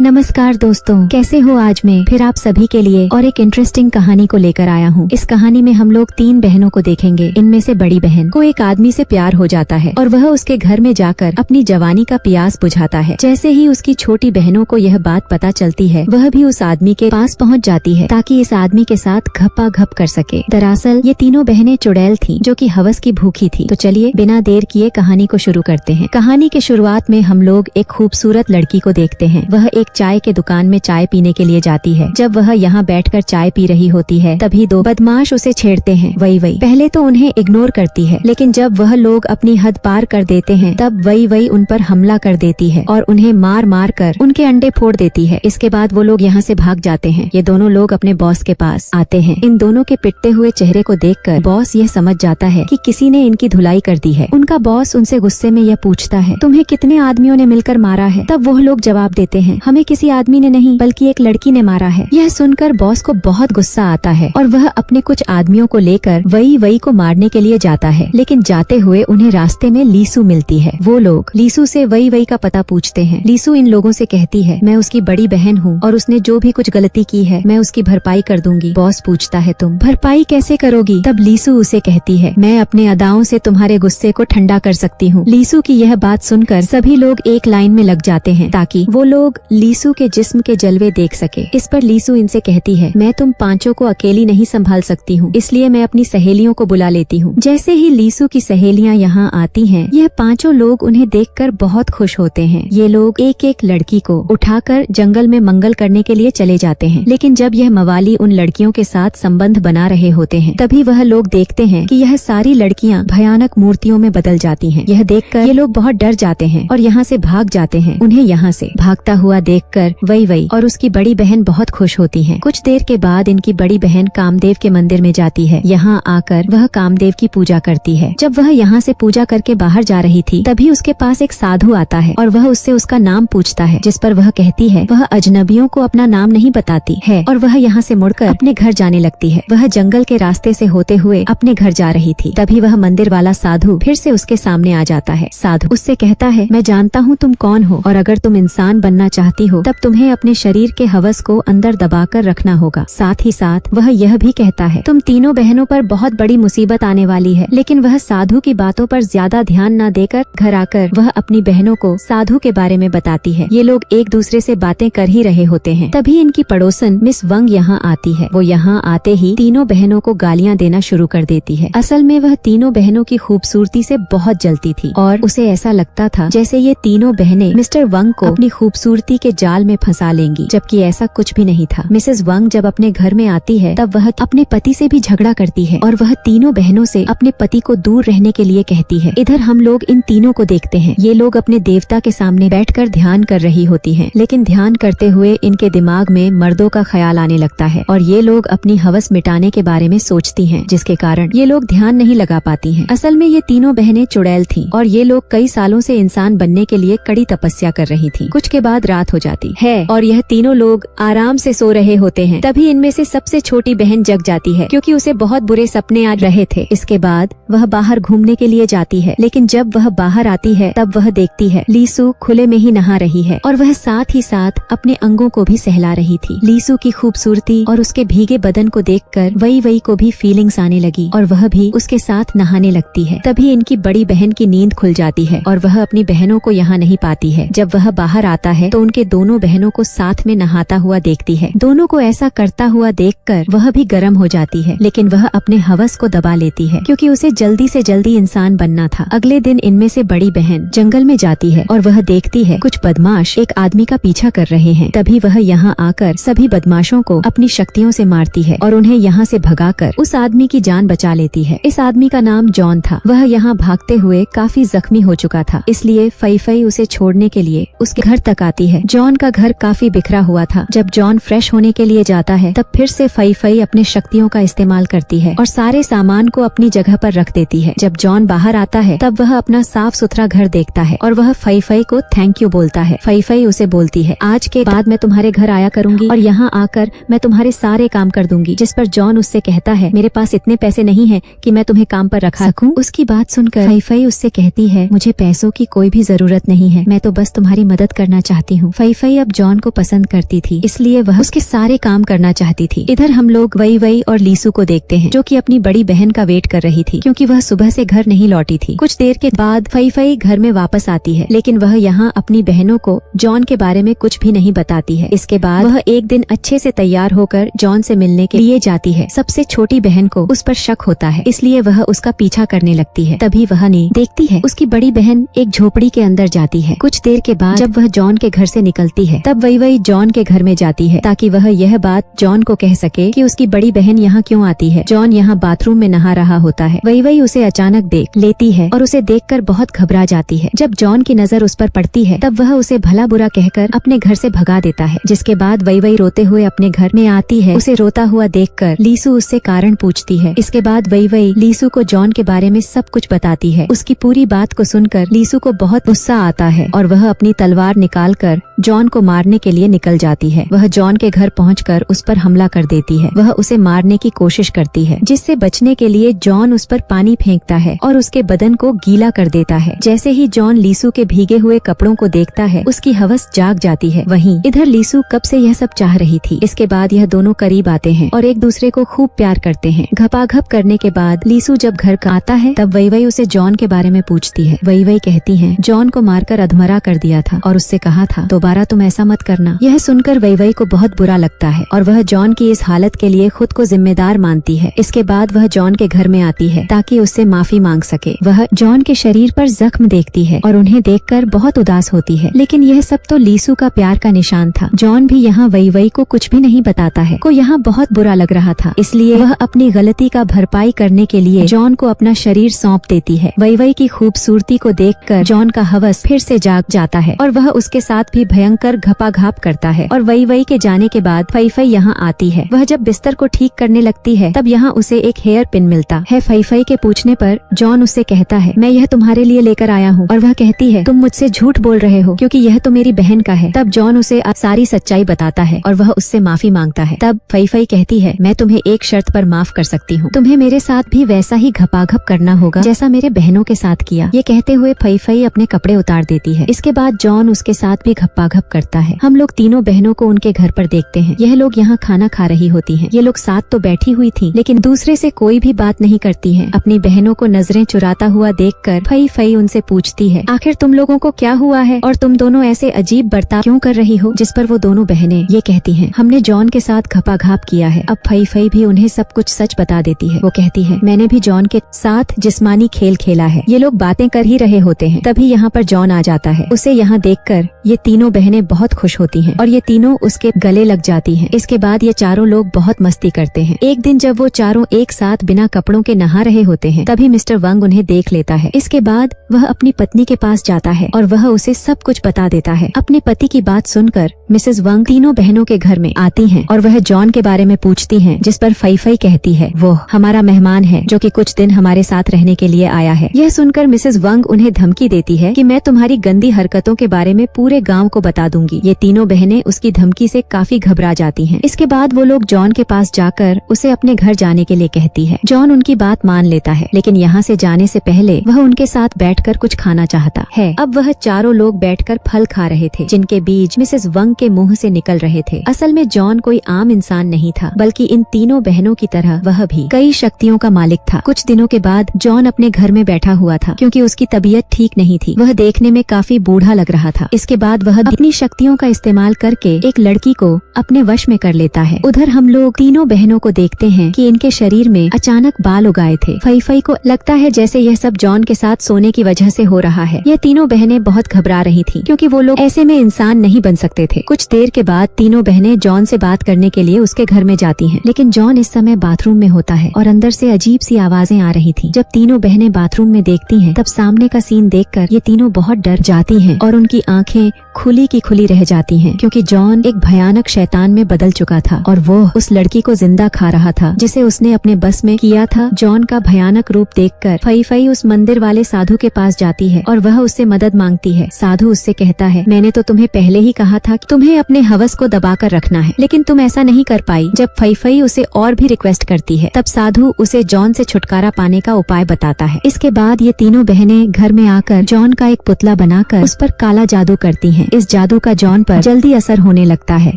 नमस्कार दोस्तों, कैसे हो। आज मैं फिर आप सभी के लिए और एक इंटरेस्टिंग कहानी को लेकर आया हूँ। इस कहानी में हम लोग 3 बहनों को देखेंगे। इनमें से बड़ी बहन को एक आदमी से प्यार हो जाता है और वह उसके घर में जाकर अपनी जवानी का प्यास बुझाता है। जैसे ही उसकी छोटी बहनों को यह बात पता चलती है, वह भी उस आदमी के पास पहुँच जाती है ताकि इस आदमी के साथ घपा घप कर सके। दरअसल ये तीनों बहनें चुड़ैल थी जो कि हवस की भूखी थी। तो चलिए बिना देर किए कहानी को शुरू करते हैं। कहानी के शुरुआत में हम लोग एक खूबसूरत लड़की को देखते हैं। वह एक चाय के दुकान में चाय पीने के लिए जाती है। जब वह यहाँ बैठकर चाय पी रही होती है, तभी 2 बदमाश उसे छेड़ते हैं। वही पहले तो उन्हें इग्नोर करती है, लेकिन जब वह लोग अपनी हद पार कर देते हैं, तब वही उन पर हमला कर देती है और उन्हें मार मार कर उनके अंडे फोड़ देती है। इसके बाद वो लोग यहाँ से भाग जाते हैं। ये दोनों लोग अपने बॉस के पास आते हैं। इन दोनों के पिटते हुए चेहरे को देखकर बॉस यह समझ जाता है कि किसी ने इनकी धुलाई कर दी है। उनका बॉस उनसे गुस्से में यह पूछता है, तुम्हें कितने आदमियों ने मिलकर मारा है? तब वो लोग जवाब देते हैं, हमें किसी आदमी ने नहीं बल्कि एक लड़की ने मारा है। यह सुनकर बॉस को बहुत गुस्सा आता है और वह अपने कुछ आदमियों को लेकर वही को मारने के लिए जाता है। लेकिन जाते हुए उन्हें रास्ते में लीसू मिलती है। वो लोग लीसू से वही का पता पूछते हैं। लीसू इन लोगों से कहती है, मैं उसकी बड़ी बहन हूँ और उसने जो भी कुछ गलती की है मैं उसकी भरपाई कर दूंगी। बॉस पूछता है, तुम भरपाई कैसे करोगी? तब लीसू उसे कहती है, मैं अपने अदाओं से तुम्हारे गुस्से को ठंडा कर सकती हूँ। लीसू की यह बात सुनकर सभी लोग एक लाइन में लग जाते हैं ताकि वो लोग लीसू के जिस्म के जलवे देख सके। इस पर लीसू इनसे कहती है, मैं तुम पांचों को अकेली नहीं संभाल सकती हूँ, इसलिए मैं अपनी सहेलियों को बुला लेती हूँ। जैसे ही लीसू की सहेलियाँ यहाँ आती हैं, यह पांचों लोग उन्हें देखकर बहुत खुश होते हैं। ये लोग एक एक लड़की को उठाकर जंगल में मंगल करने के लिए चले जाते हैं। लेकिन जब यह मवाली उन लड़कियों के साथ संबंध बना रहे होते हैं, तभी वह लोग देखते हैं कि यह सारी लड़कियाँ भयानक मूर्तियों में बदल जाती हैं। यह देखकर ये लोग बहुत डर जाते हैं और यहाँ से भाग जाते हैं। उन्हें यहाँ से भागता हुआ देखकर वही और उसकी बड़ी बहन बहुत खुश होती हैं। कुछ देर के बाद इनकी बड़ी बहन कामदेव के मंदिर में जाती है। यहाँ आकर वह कामदेव की पूजा करती है। जब वह यहाँ से पूजा करके बाहर जा रही थी, तभी उसके पास एक साधु आता है और वह उससे उसका नाम पूछता है, जिस पर वह कहती है वह अजनबियों को अपना नाम नहीं बताती है और वह यहाँ से मुड़कर अपने घर जाने लगती है। वह जंगल के रास्ते से होते हुए अपने घर जा रही थी। तभी वह मंदिर वाला साधु फिर से उसके सामने आ जाता है। साधु उससे कहता है, मैं जानता हूँ तुम कौन हो और अगर तुम इंसान बनना चाहती हो तब तुम्हें अपने शरीर के हवस को अंदर दबाकर रखना होगा। साथ ही साथ वह यह भी कहता है, तुम तीनों बहनों पर बहुत बड़ी मुसीबत आने वाली है। लेकिन वह साधु की बातों पर ज्यादा ध्यान न देकर घर आकर वह अपनी बहनों को साधु के बारे में बताती है। ये लोग एक दूसरे से बातें कर ही रहे होते हैं। तभी इनकी पड़ोसन मिस वंग यहाँ आती है। वो यहाँ आते ही तीनों बहनों को गालियाँ देना शुरू कर देती है। असल में वह तीनों बहनों की खूबसूरती से बहुत जलती थी और उसे ऐसा लगता था जैसे ये तीनों बहनें मिस्टर वंग को अपनी खूबसूरती के जाल में फंसा लेंगी, जबकि ऐसा कुछ भी नहीं था। मिसेस वंग जब अपने घर में आती है, तब वह अपने पति से भी झगड़ा करती है और वह तीनों बहनों से अपने पति को दूर रहने के लिए कहती है। इधर हम लोग इन तीनों को देखते हैं। ये लोग अपने देवता के सामने बैठकर ध्यान कर रही होती हैं, लेकिन ध्यान करते हुए इनके दिमाग में मर्दों का ख्याल आने लगता है और ये लोग अपनी हवस मिटाने के बारे में सोचती हैं, जिसके कारण ये लोग ध्यान नहीं लगा पाती हैं। असल में ये तीनों बहनें चुड़ैल थीं और ये लोग कई सालों से इंसान बनने के लिए कड़ी तपस्या कर रही थीं। कुछ के बाद रात हो जाती है और यह तीनों लोग आराम से सो रहे होते हैं। तभी इनमें से सबसे छोटी बहन जग जाती है क्योंकि उसे बहुत बुरे सपने आ रहे थे। इसके बाद वह बाहर घूमने के लिए जाती है, लेकिन जब वह बाहर आती है तब वह देखती है लीसू खुले में ही नहा रही है और वह साथ ही साथ अपने अंगों को भी सहला रही थी। लीसू की खूबसूरती और उसके भीगे बदन को देखकर वही को भी फीलिंग्स आने लगी और वह भी उसके साथ नहाने लगती है। तभी इनकी बड़ी बहन की नींद खुल जाती है और वह अपनी बहनों को यहाँ नहीं पाती है। जब वह बाहर आता है तो उनके दोनों बहनों को साथ में नहाता हुआ देखती है। दोनों को ऐसा करता हुआ देखकर वह भी गर्म हो जाती है, लेकिन वह अपने हवस को दबा लेती है क्योंकि उसे जल्दी से जल्दी इंसान बनना था। अगले दिन इनमें से बड़ी बहन जंगल में जाती है और वह देखती है कुछ बदमाश एक आदमी का पीछा कर रहे हैं। तभी वह यहाँ आकर सभी बदमाशों को अपनी शक्तियों से मारती है और उन्हें यहाँ से भगाकर उस आदमी की जान बचा लेती है। इस आदमी का नाम जॉन था। वह यहाँ भागते हुए काफी जख्मी हो चुका था, इसलिए फई उसे छोड़ने के लिए उसके घर तक आती है। जॉन का घर काफी बिखरा हुआ था। जब जॉन फ्रेश होने के लिए जाता है, तब फिर से फई अपने शक्तियों का इस्तेमाल करती है और सारे सामान को अपनी जगह पर रख देती है। जब जॉन बाहर आता है, तब वह अपना साफ सुथरा घर देखता है और वह फई को थैंक यू बोलता है। फई उसे बोलती है, आज के बाद मैं तुम्हारे घर आया करूंगी और यहाँ आकर मैं तुम्हारे सारे काम कर दूंगी। जिस पर जॉन उससे कहता है, मेरे पास इतने पैसे नहीं है कि मैं तुम्हें काम पर रखा सकूं। उसकी बात सुनकर फई उससे कहती है, मुझे पैसों की कोई भी जरूरत नहीं है, मैं तो बस तुम्हारी मदद करना चाहती हूँ। फई फई अब जॉन को पसंद करती थी, इसलिए वह उसके सारे काम करना चाहती थी। इधर हम लोग वई वई और लीसू को देखते हैं, जो कि अपनी बड़ी बहन का वेट कर रही थी, क्योंकि वह सुबह से घर नहीं लौटी थी। कुछ देर के बाद फई फई घर में वापस आती है, लेकिन वह यहाँ अपनी बहनों को जॉन के बारे में कुछ भी नहीं बताती है। इसके बाद वह एक दिन अच्छे से तैयार होकर जॉन से मिलने के लिए जाती है। सबसे छोटी बहन को उस पर शक होता है, इसलिए वह उसका पीछा करने लगती है। तभी वह देखती है उसकी बड़ी बहन एक झोपड़ी के अंदर जाती है। कुछ देर के बाद जब वह जॉन के घर से निकलती है, तब वही वही जॉन के घर में जाती है, ताकि वह यह बात जॉन को कह सके कि उसकी बड़ी बहन यहाँ क्यों आती है। जॉन यहाँ बाथरूम में नहा रहा होता है। वही वही उसे अचानक देख लेती है और उसे देखकर बहुत घबरा जाती है। जब जॉन की नजर उस पर पड़ती है, तब वह उसे भला बुरा कहकर अपने घर से भगा देता है। जिसके बाद वही वही रोते हुए अपने घर में आती है। उसे रोता हुआ देखकर लीसू उससे कारण पूछती है। इसके बाद वही वही लीसू को जॉन के बारे में सब कुछ बताती है। उसकी पूरी बात को सुनकर लीसू को बहुत गुस्सा आता है और वह अपनी तलवार निकालकर जॉन को मारने के लिए निकल जाती है। वह जॉन के घर पहुंचकर उस पर हमला कर देती है। वह उसे मारने की कोशिश करती है, जिससे बचने के लिए जॉन उस पर पानी फेंकता है और उसके बदन को गीला कर देता है। जैसे ही जॉन लीसू के भीगे हुए कपड़ों को देखता है, उसकी हवस जाग जाती है। वहीं इधर लीसू कब से यह सब चाह रही थी। इसके बाद यह दोनों करीब आते हैं और एक दूसरे को खूब प्यार करते हैं। घपाघप करने के बाद लीसू जब घर आता है, तब वही वही उसे जॉन के बारे में पूछती है। वही वही कहती है जॉन को मारकर अधमरा कर दिया था और उससे कहा था दोबारा तुम ऐसा मत करना। यह सुनकर वही वही को बहुत बुरा लगता है और वह जॉन की इस हालत के लिए खुद को जिम्मेदार मानती है। इसके बाद वह जॉन के घर में आती है ताकि उससे माफी मांग सके। वह जॉन के शरीर पर जख्म देखती है और उन्हें देखकर बहुत उदास होती है, लेकिन यह सब तो लीसू का प्यार का निशान था। जॉन भी यहाँ वही वही को कुछ भी नहीं बताता है। को यहाँ बहुत बुरा लग रहा था, इसलिए वह अपनी गलती का भरपाई करने के लिए जॉन को अपना शरीर सौंप देती है। वही वही की खूबसूरती को देखकर जॉन का हवस फिर से जाग जाता है और वह उसके साथ भी भयंकर घपाघाप करता है। और वही वही के जाने के बाद फई फई यहाँ आती है। वह जब बिस्तर को ठीक करने लगती है, तब यहाँ उसे एक हेयर पिन मिलता है। फई फई के पूछने पर जॉन उससे कहता है मैं यह तुम्हारे लिए लेकर आया हूँ, और वह कहती है तुम मुझसे झूठ बोल रहे हो क्योंकि यह तो मेरी बहन का है। तब जॉन उसे सारी सच्चाई बताता है और वह उससे माफी मांगता है। तब फई फई कहती है मैं तुम्हें एक शर्त पर माफ कर सकती हूँ, तुम्हें मेरे साथ भी वैसा ही घपाघप करना होगा जैसा मेरे बहनों के साथ किया। ये कहते हुए फई फई अपने कपड़े उतार देती है। इसके बाद जॉन उसके साथ भी घप्पाघप करता है। हम लोग तीनों बहनों को उनके घर पर देखते हैं। यह लोग यहाँ खाना खा रही होती हैं। ये लोग साथ तो बैठी हुई थी, लेकिन दूसरे से कोई भी बात नहीं करती हैं। अपनी बहनों को नजरें चुराता हुआ देखकर फई फई उनसे पूछती है आखिर तुम लोगों को क्या हुआ है और तुम दोनों ऐसे अजीब बर्ताव क्यों कर रही हो। जिस पर वो दोनों बहनें ये कहती हैं हमने जॉन के साथ घपाघाप किया है। अब फई फई भी उन्हें सब कुछ सच बता देती है। वो कहती है मैंने भी जॉन के साथ जिस्मानी खेल खेला है। ये लोग बातें कर ही रहे होते हैं, तभी यहाँ पर जॉन आ जाता है। उसे यहाँ देखकर ये तीनों बहनें बहुत खुश होती हैं और ये तीनों उसके गले लग जाती हैं। इसके बाद ये चारों लोग बहुत मस्ती करते हैं। एक दिन जब वो चारों एक साथ बिना कपड़ों के नहा रहे होते हैं, तभी मिस्टर वंग उन्हें देख लेता है। इसके बाद वह अपनी पत्नी के पास जाता है और वह उसे सब कुछ बता देता है। अपने पति की बात सुनकर मिसेस वंग तीनों बहनों के घर में आती हैं और वह जॉन के बारे में पूछती हैं, जिस पर फई फई कहती है वो हमारा मेहमान है जो कि कुछ दिन हमारे साथ रहने के लिए आया है। यह सुनकर मिसेस वंग उन्हें धमकी देती है कि मैं तुम्हारी गंदी हरकतों के बारे में पूरे गाँव को बता दूंगी। ये तीनों बहनें उसकी धमकी से काफी घबरा जाती हैं। इसके बाद वो लोग जॉन के पास जाकर उसे अपने घर जाने के लिए कहती है। जॉन उनकी बात मान लेता है, लेकिन यहाँ से जाने से पहले वह उनके साथ बैठकर कुछ खाना चाहता है। अब वह चारों लोग बैठकर फल खा रहे थे, जिनके बीज मिसेस वंग के मुंह से निकल रहे थे। असल में जॉन कोई आम इंसान नहीं था, बल्कि इन तीनों बहनों की तरह वह भी कई शक्तियों का मालिक था। कुछ दिनों के बाद जॉन अपने घर में बैठा हुआ था, क्योंकि उसकी तबीयत ठीक नहीं थी। वह देखने में काफी बूढ़ा लग रहा था। इसके बाद वह अपनी शक्तियों का इस्तेमाल करके एक लड़की को अपने वश में कर लेता है। उधर हम लोग तीनों बहनों को देखते हैं कि इनके शरीर में अचानक बाल उग आए थे। फई फई को लगता है जैसे यह सब जॉन के साथ सोने की वजह से हो रहा है। यह तीनों बहनें बहुत घबरा रही थीं, क्योंकि वो लोग ऐसे में इंसान नहीं बन सकते थे। कुछ देर के बाद तीनों बहनें जॉन से बात करने के लिए उसके घर में जाती हैं, लेकिन जॉन इस समय बाथरूम में होता है और अंदर से अजीब सी आवाजें आ रही थीं। जब तीनों बहनें बाथरूम में देखती हैं, तब सामने का सीन देखकर ये तीनों बहुत डर जाती हैं और उनकी आंखें खुली की खुली रह जाती हैं, क्योंकि जॉन एक भयानक शैतान में बदल चुका था और वो उस लड़की को जिंदा खा रहा था जिसे उसने अपने बस में किया था। जॉन का भयानक रूप देखकर फई फई उस मंदिर वाले साधु के पास जाती है और वह उससे मदद मांगती है। साधु उससे कहता है मैंने तो तुम्हें पहले ही कहा था कि तुम्हें अपने हवस को दबाकर रखना है, लेकिन तुम ऐसा नहीं कर पाई। जब फई फई उसे और भी रिक्वेस्ट करती है, तब साधु उसे जॉन से छुटकारा पाने का उपाय बताता है। इसके बाद ये तीनों बहनें घर में आकर जॉन का एक पुतला बनाकर उस पर काला जादू करती हैं हैं। इस जादू का जॉन पर जल्दी असर होने लगता है।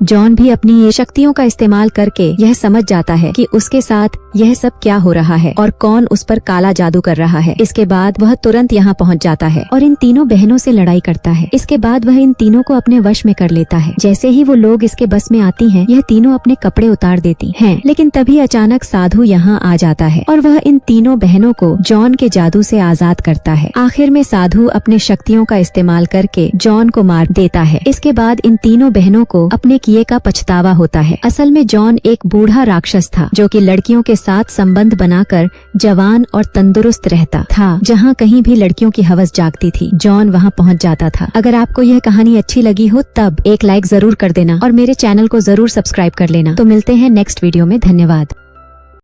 जॉन भी अपनी ये शक्तियों का इस्तेमाल करके यह समझ जाता है कि उसके साथ यह सब क्या हो रहा है और कौन उस पर काला जादू कर रहा है। इसके बाद वह तुरंत यहाँ पहुँच जाता है और इन तीनों बहनों से लड़ाई करता है। इसके बाद वह इन तीनों को अपने वश में कर लेता है। जैसे ही वो लोग इसके बस में आती हैं, यह तीनों अपने कपड़े उतार देती हैं। लेकिन तभी अचानक साधु यहाँ आ जाता है और वह इन तीनों बहनों को जॉन के जादू से आजाद करता है। आखिर में साधु अपने शक्तियों का इस्तेमाल करके जॉन को मार देता है। इसके बाद इन तीनों बहनों को अपने किए का पछतावा होता है। असल में जॉन एक बूढ़ा राक्षस था जो कि लड़कियों के साथ संबंध बनाकर जवान और तंदुरुस्त रहता था। जहाँ कहीं भी लड़कियों की हवस जागती थी, जॉन वहाँ पहुँच जाता था। अगर आपको यह कहानी अच्छी लगी हो तब एक लाइक जरूर कर देना और मेरे चैनल को जरूर सब्सक्राइब कर लेना। तो मिलते हैं नेक्स्ट वीडियो में। धन्यवाद।